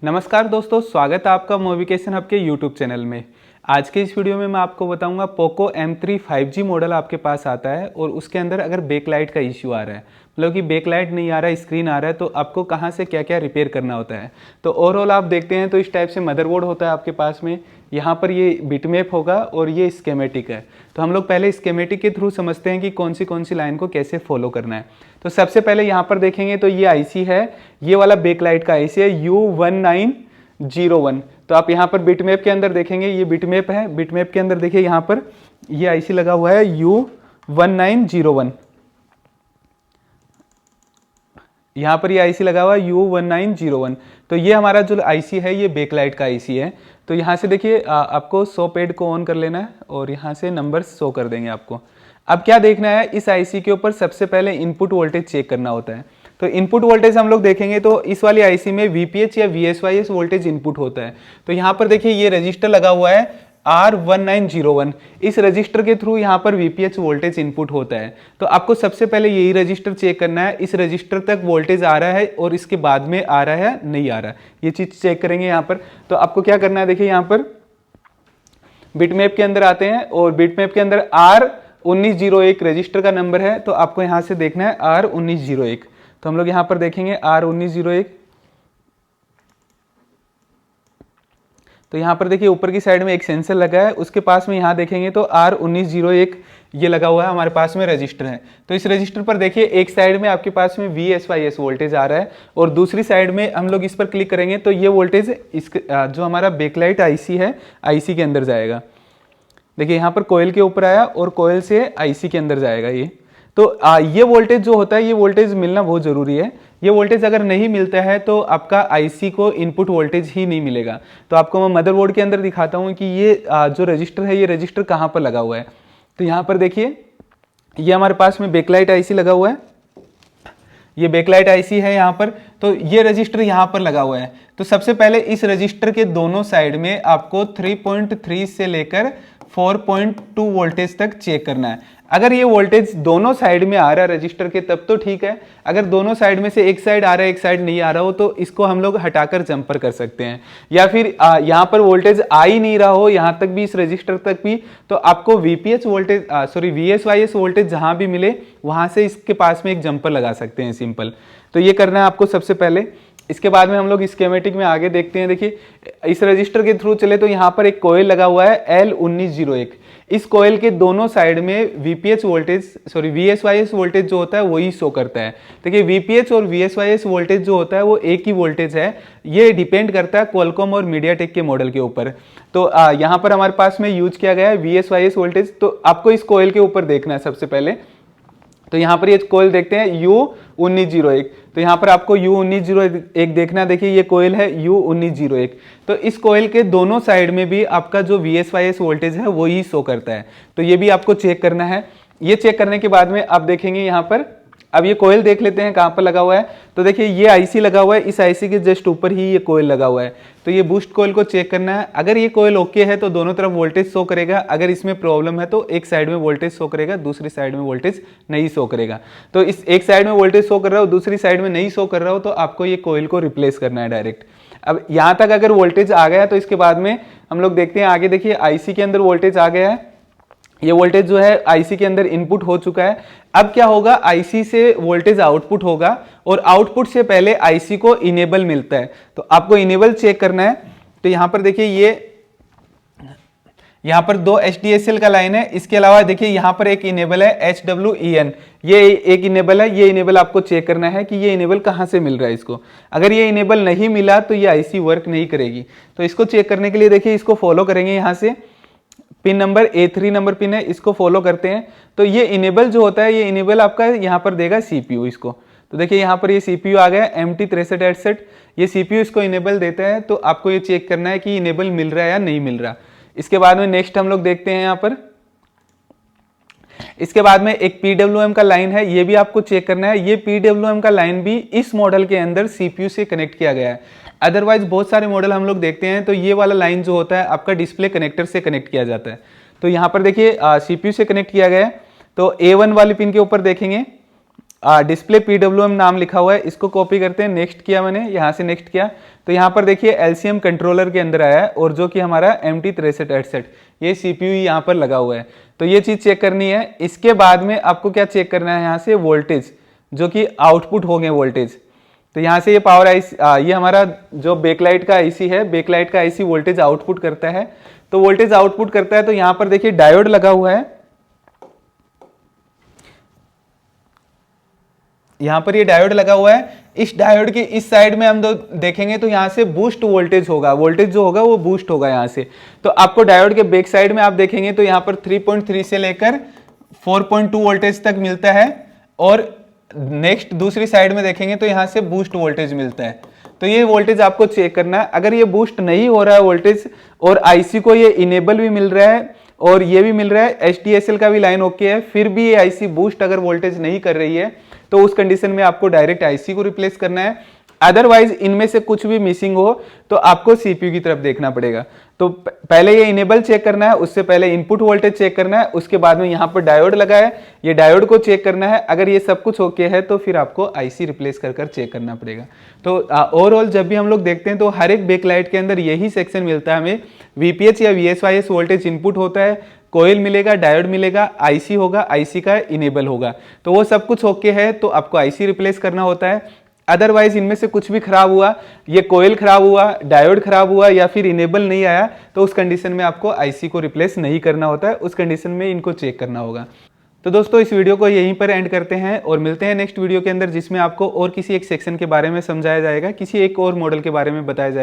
नमस्कार दोस्तों, स्वागत है आपका मोविकेशन हब के यूट्यूब चैनल में। आज के इस वीडियो में मैं आपको बताऊंगा पोको M3 5G मॉडल आपके पास आता है और उसके अंदर अगर बैकलाइट का इश्यू आ रहा है, मतलब कि बैकलाइट नहीं आ रहा है, स्क्रीन आ रहा है, तो आपको कहां से क्या क्या रिपेयर करना होता है। तो ओवरऑल आप देखते हैं तो इस टाइप से मदरबोर्ड होता है आपके पास में। यहाँ पर ये बिटमैप होगा और ये स्केमेटिक है। तो हम लोग पहले स्केमेटिक के थ्रू समझते हैं कि कौन सी लाइन को कैसे फॉलो करना है। तो सबसे पहले यहाँ पर देखेंगे तो ये आईसी है, ये वाला बैकलाइट का आईसी है U1901। तो आप यहाँ पर बिटमैप के अंदर देखेंगे, ये बिटमैप है। बिटमैप के अंदर देखिए यहाँ पर ये आईसी लगा हुआ है U1901। यहाँ पर ये आईसी लगा हुआ है U1901। तो ये हमारा जो आईसी है ये बैकलाइट का आईसी है। तो यहाँ से देखिए आपको शो पैड को ऑन कर लेना है और यहाँ से नंबर्स शो कर देंगे आपको। अब क्या देखना है, इस आईसी के ऊपर सबसे पहले इनपुट वोल्टेज चेक करना होता है। तो इनपुट वोल्टेज हम लोग देखेंगे तो इस वाली आईसी में वीपीएच या वीएसवाईएस वोल्टेज इनपुट होता है। तो यहाँ पर देखिए ये रजिस्टर लगा हुआ है R1901। इस रजिस्टर के थ्रू यहाँ पर वीपीएच वोल्टेज इनपुट होता है। तो आपको सबसे पहले यही रजिस्टर चेक करना है, इस रजिस्टर तक वोल्टेज आ रहा है और इसके बाद में आ रहा है नहीं आ रहा है, ये चीज चेक करेंगे यहाँ पर। तो आपको क्या करना है, देखिए यहाँ पर बिटमैप के अंदर आते हैं और बिटमैप के अंदर R1901 रजिस्टर का नंबर है। तो आपको यहाँ से देखना है R1901। तो हम लोग यहाँ पर देखेंगे R1901। तो यहाँ पर देखिए ऊपर की साइड में एक सेंसर लगा है, उसके पास में यहाँ देखेंगे तो R1901 ये लगा हुआ है, हमारे पास में रजिस्टर है। तो इस रजिस्टर पर देखिए एक साइड में आपके पास में VSYS वोल्टेज आ रहा है और दूसरी साइड में हम लोग इस पर क्लिक करेंगे तो ये वोल्टेज इस जो हमारा बैकलाइट आईसी है आईसी के अंदर जाएगा। देखिए यहाँ पर कोयल के ऊपर आया और कोयल से आईसी के अंदर जाएगा ये। तो ये वोल्टेज जो होता है, ये वोल्टेज मिलना बहुत जरूरी है। ये वोल्टेज अगर नहीं मिलता है तो आपका आईसी को इनपुट वोल्टेज ही नहीं मिलेगा। तो आपको मैं मदरबोर्ड के अंदर दिखाता हूँ कि ये जो रजिस्टर है ये रजिस्टर कहाँ पर लगा हुआ है। तो यहाँ पर देखिए ये हमारे पास में बैकलाइट आईसी लगा हुआ है, ये बैकलाइट आईसी है यहाँ पर। तो ये रजिस्टर यहाँ पर लगा हुआ है। तो सबसे पहले इस रजिस्टर के दोनों साइड में आपको 3.3 से लेकर 4.2 वोल्टेज तक चेक करना है। अगर ये वोल्टेज दोनों साइड में आ रहा है रजिस्टर के तब तो ठीक है। अगर दोनों साइड में से एक साइड आ रहा है एक साइड नहीं आ रहा हो तो इसको हम लोग हटाकर जंपर कर सकते हैं। या फिर यहाँ पर वोल्टेज आ ही नहीं रहा हो यहाँ तक भी, इस रजिस्टर तक भी, तो आपको वीपीएच वोल्टेज VSYS वोल्टेज जहां भी मिले वहां से इसके पास में एक जंपर लगा सकते हैं, सिंपल। तो ये करना है आपको सबसे पहले। इसके बाद में हम लोग स्कीमेटिक में आगे देखते हैं। देखिए इस रजिस्टर के थ्रू चले तो यहाँ पर एक कोयल लगा हुआ है L1901। इस कोयल के दोनों साइड में VSYS वोल्टेज जो होता है वही शो करता है। देखिए VPH और VSYS वोल्टेज जो होता है वो एक ही वोल्टेज है। ये डिपेंड करता है क्वालकॉम और मीडियाटेक के मॉडल के ऊपर। तो यहाँ पर हमारे पास में यूज किया गया है VSYS वोल्टेज। तो आपको इस कोयल के ऊपर देखना है सबसे पहले। तो यहाँ पर ये कोयल देखते हैं U1901। तो यहाँ पर आपको U1901 देखना, देखिए ये कोयल है U1901। तो इस कोयल के दोनों साइड में भी आपका जो VSYS वोल्टेज है वो ही शो करता है। तो ये भी आपको चेक करना है। ये चेक करने के बाद में आप देखेंगे यहाँ पर, अब ये कोयल देख लेते हैं कहाँ पर लगा हुआ है। तो देखिए ये आईसी लगा हुआ है, इस आईसी के जस्ट ऊपर ही ये कोयल लगा हुआ है। तो ये बूस्ट कोयल को चेक करना है। अगर ये कोयल ओके है तो दोनों तरफ वोल्टेज शो करेगा। अगर इसमें प्रॉब्लम है तो एक साइड में वोल्टेज शो करेगा, दूसरी साइड में वोल्टेज नहीं शो करेगा। तो इस एक साइड में वोल्टेज शो कर रहा हो, दूसरी साइड में नहीं शो कर रहा हो, तो आपको ये कोयल को रिप्लेस करना है डायरेक्ट। अब यहाँ तक अगर वोल्टेज आ गया तो इसके बाद में हम लोग देखते हैं आगे। देखिए आईसी के अंदर वोल्टेज आ गया है, ये वोल्टेज जो है आईसी के अंदर इनपुट हो चुका है। अब क्या होगा, आईसी से वोल्टेज आउटपुट होगा और आउटपुट से पहले आईसी को इनेबल मिलता है। तो आपको इनेबल चेक करना है। तो यहाँ पर देखिए ये यहाँ पर 2 HDSL का लाइन है। इसके अलावा देखिए यहाँ पर एक इनेबल है HWEN, ये एक इनेबल है। ये इनेबल आपको चेक करना है कि ये इनेबल कहाँ से मिल रहा है इसको। अगर ये इनेबल नहीं मिला तो ये आईसी वर्क नहीं करेगी। तो इसको चेक करने के लिए देखिए इसको फॉलो करेंगे, यहाँ से pin number A3 number pin है, इसको फॉलो करते हैं। तो ये इनेबल जो होता है, ये इनेबल आपका यहाँ पर देगा CPU इसको। तो देखिए यहाँ पर ये CPU आ गया MT6368, ये CPU इसको इनेबल देता है। तो आपको ये चेक करना है कि इनेबल मिल रहा है या नहीं मिल रहा। इसके बाद में नेक्स्ट हम लोग देखते हैं यहाँ पर, इसके बाद में एक PWM का लाइन है, ये भी आपको चेक करना है। ये PWM का लाइन भी इस मॉडल के अंदर CPU से कनेक्ट किया गया है। अदरवाइज बहुत सारे मॉडल हम लोग देखते हैं तो ये वाला लाइन जो होता है आपका डिस्प्ले कनेक्टर से कनेक्ट किया जाता है। तो यहाँ पर देखिए CPU से कनेक्ट किया गया है। तो A1 वाली पिन के ऊपर देखेंगे डिस्प्ले PWM नाम लिखा हुआ है, इसको कॉपी करते हैं। नेक्स्ट किया मैंने, यहाँ से नेक्स्ट किया तो यहाँ पर देखिए LCM कंट्रोलर के अंदर आया है और जो कि हमारा MT6368 ये CPU यहाँ पर लगा हुआ है। तो ये चीज़ चेक करनी है। इसके बाद में आपको क्या चेक करना है, यहाँ से वोल्टेज जो कि आउटपुट हो गए वोल्टेज। तो यहाँ से ये पावर आईसी, ये हमारा जो बैकलाइट का आईसी है, बैकलाइट का आईसी वोल्टेज आउटपुट करता है। तो वोल्टेज आउटपुट करता है तो यहाँ पर देखिए डायोड लगा हुआ है, यहाँ पर ये डायोड लगा हुआ है। इस डायोड के इस साइड में हम देखेंगे तो यहाँ से बूस्ट वोल्टेज होगा, वोल्टेज जो होगा वो बूस्ट होगा यहाँ से। तो आपको डायोड के बैक साइड में आप देखेंगे तो यहाँ पर 3.3 से लेकर 4.2 वोल्टेज तक मिलता है और नेक्स्ट दूसरी साइड में देखेंगे तो यहाँ से बूस्ट वोल्टेज मिलता है। तो ये वोल्टेज आपको चेक करना है। अगर ये बूस्ट नहीं हो रहा है वोल्टेज और आईसी को ये इनेबल भी मिल रहा है और ये भी मिल रहा है, HDSL का भी लाइन ओके है, फिर भी ये आईसी बूस्ट अगर वोल्टेज नहीं कर रही है तो उस कंडीशन में आपको डायरेक्ट आईसी को रिप्लेस करना है। अदरवाइज इनमें से कुछ भी मिसिंग हो तो आपको सीपीयू की तरफ देखना पड़ेगा। तो पहले ये इनेबल चेक करना है, उससे पहले इनपुट वोल्टेज चेक करना है, उसके बाद में यहाँ पर डायोड लगा है, ये डायोड को चेक करना है। अगर ये सब कुछ ओके है तो फिर आपको आईसी रिप्लेस कर चेक करना पड़ेगा। तो ओवरऑल जब भी हम लोग देखते हैं तो हर एक बैकलाइट के अंदर यही सेक्शन मिलता है हमें। VPH या VSYS वोल्टेज इनपुट होता है, कोयल मिलेगा, डायोड मिलेगा, आईसी होगा, आईसी का इनेबल होगा। तो वो सब कुछ ओके है तो आपको आईसी रिप्लेस करना होता है। अदरवाइज इनमें से कुछ भी खराब हुआ, ये कोयल खराब हुआ, डायोड खराब हुआ या फिर इनेबल नहीं आया तो उस कंडीशन में आपको आईसी को रिप्लेस नहीं करना होता है, उस कंडीशन में इनको चेक करना होगा। तो दोस्तों इस वीडियो को यहीं पर एंड करते हैं और मिलते हैं नेक्स्ट वीडियो के अंदर, जिसमें आपको और किसी एक सेक्शन के बारे में समझाया जाएगा, किसी एक और मॉडल के बारे में बताया जाएगा।